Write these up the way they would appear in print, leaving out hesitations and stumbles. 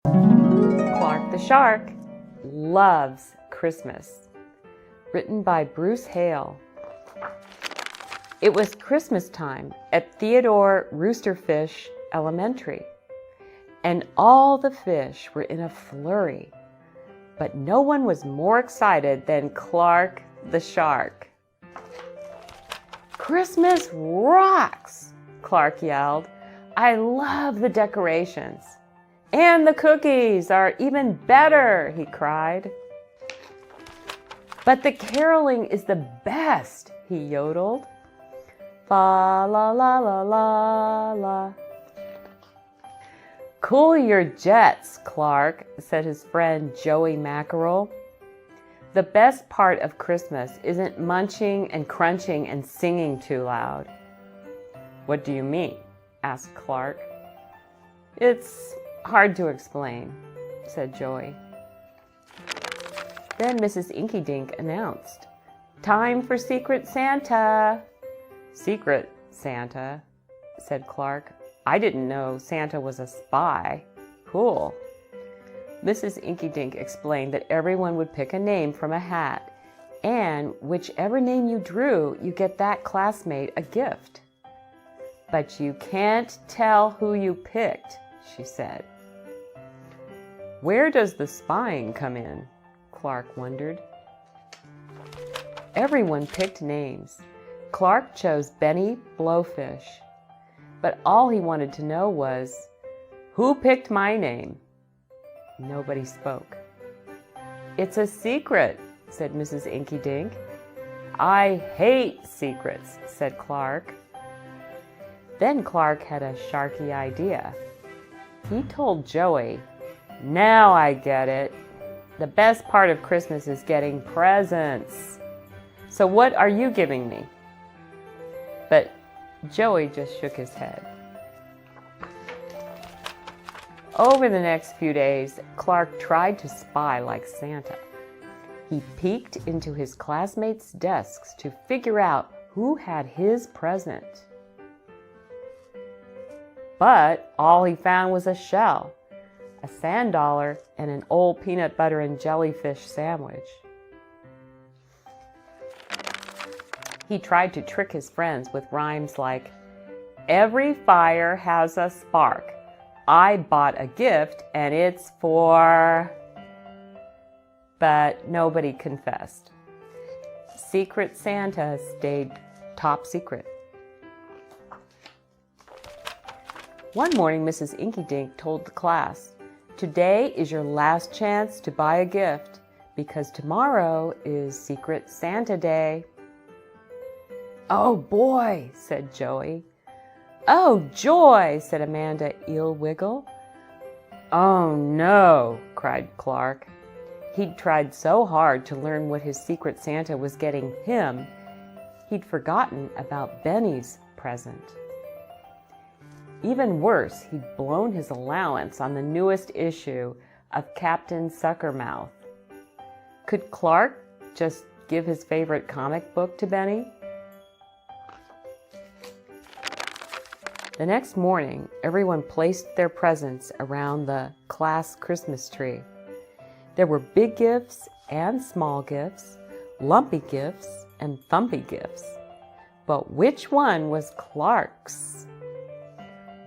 Clark the Shark Loves Christmas. Written by Bruce Hale. It was Christmas time at Theodore Roosterfish Elementary, and all the fish were in a flurry. But no one was more excited than Clark the Shark. "Christmas rocks!" Clark yelled. "I love the decorations. And the cookies are even better," he cried. "But the caroling is the best," he yodeled. Fa la la la la la. "Cool your jets, Clark," said his friend Joey Mackerel. "The best part of Christmas isn't munching and crunching and singing too loud." "What do you mean?" asked Clark. "It's hard to explain," said Joey. Then Mrs. Inkydink announced, "Time for Secret Santa." "Secret Santa," said Clark. "I didn't know Santa was a spy. Cool." Mrs. Inkydink explained that everyone would pick a name from a hat, and whichever name you drew, you get that classmate a gift. "But you can't tell who you picked," she said. "Where does the spying come in?" Clark wondered. Everyone picked names. Clark chose Benny Blowfish, but all he wanted to know was, "Who picked my name?" Nobody spoke. "It's a secret," said Mrs. Inkydink. "I hate secrets," said Clark. Then Clark had a sharky idea. He told Joey, "Now I get it. The best part of Christmas is getting presents. So what are you giving me?" But Joey just shook his head. Over the next few days, Clark tried to spy like Santa. He peeked into his classmates' desks to figure out who had his present. But all he found was a shell, a sand dollar, and an old peanut butter and jellyfish sandwich. He tried to trick his friends with rhymes like, "Every fire has a spark. I bought a gift and it's for..." But nobody confessed. Secret Santa stayed top secret. One morning, Mrs. Inkydink told the class, "Today is your last chance to buy a gift because tomorrow is Secret Santa Day." "Oh boy," said Joey. "Oh joy," said Amanda Eelwiggle. "Oh no," cried Clark. He'd tried so hard to learn what his Secret Santa was getting him, he'd forgotten about Benny's present. Even worse, he'd blown his allowance on the newest issue of Captain Suckermouth. Could Clark just give his favorite comic book to Benny? The next morning, everyone placed their presents around the class Christmas tree. There were big gifts and small gifts, lumpy gifts and thumpy gifts. But which one was Clark's?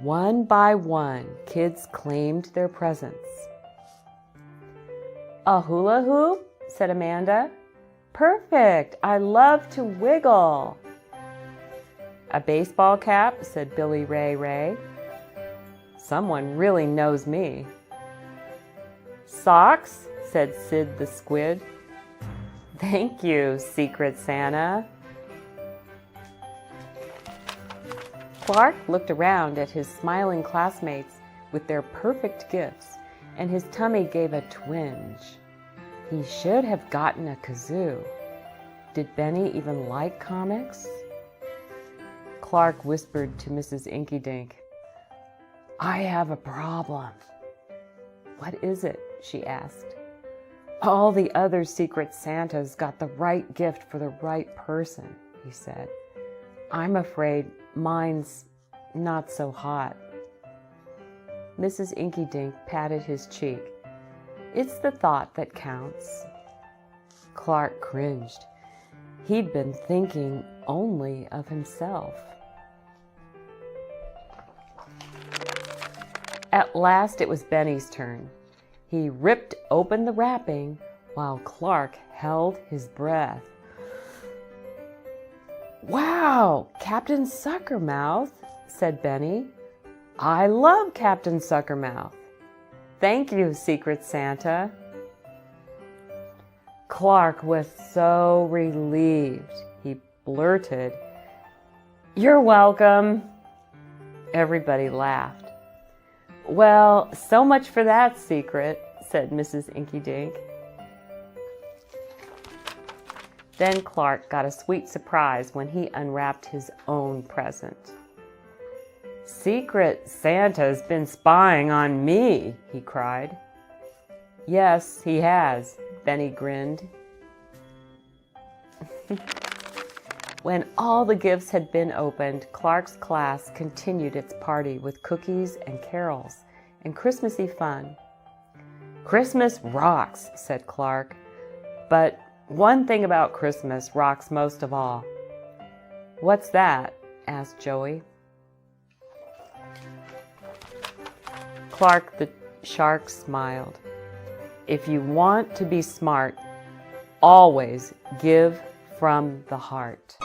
One by one, kids claimed their presents. "A hula hoop?" said Amanda. "Perfect! I love to wiggle." "A baseball cap?" said Billy Ray Ray. "Someone really knows me." "Socks?" said Sid the Squid. "Thank you, Secret Santa." Clark looked around at his smiling classmates with their perfect gifts, and his tummy gave a twinge. He should have gotten a kazoo. Did Benny even like comics? Clark whispered to Mrs. Inkydink, "I have a problem." "What is it?" she asked. "All the other Secret Santas got the right gift for the right person," he said. "I'm afraid mine's not so hot." Mrs. Inky-Dink patted his cheek. "It's the thought that counts." Clark cringed. He'd been thinking only of himself. At last it was Benny's turn. He ripped open the wrapping while Clark held his breath. "Wow, Captain Suckermouth," said Benny. "I love Captain Suckermouth." "Thank you, Secret Santa." Clark was so relieved. He blurted, "You're welcome." Everybody laughed. "Well, so much for that secret," said Mrs. Inky-Dink. Then Clark got a sweet surprise when he unwrapped his own present. "Secret Santa's been spying on me," he cried. "Yes, he has," Benny grinned. When all the gifts had been opened, Clark's class continued its party with cookies and carols and Christmassy fun. "Christmas rocks," said Clark. "But one thing about Christmas rocks most of all." "What's that?" asked Joey. Clark the shark smiled. "If you want to be smart, always give from the heart."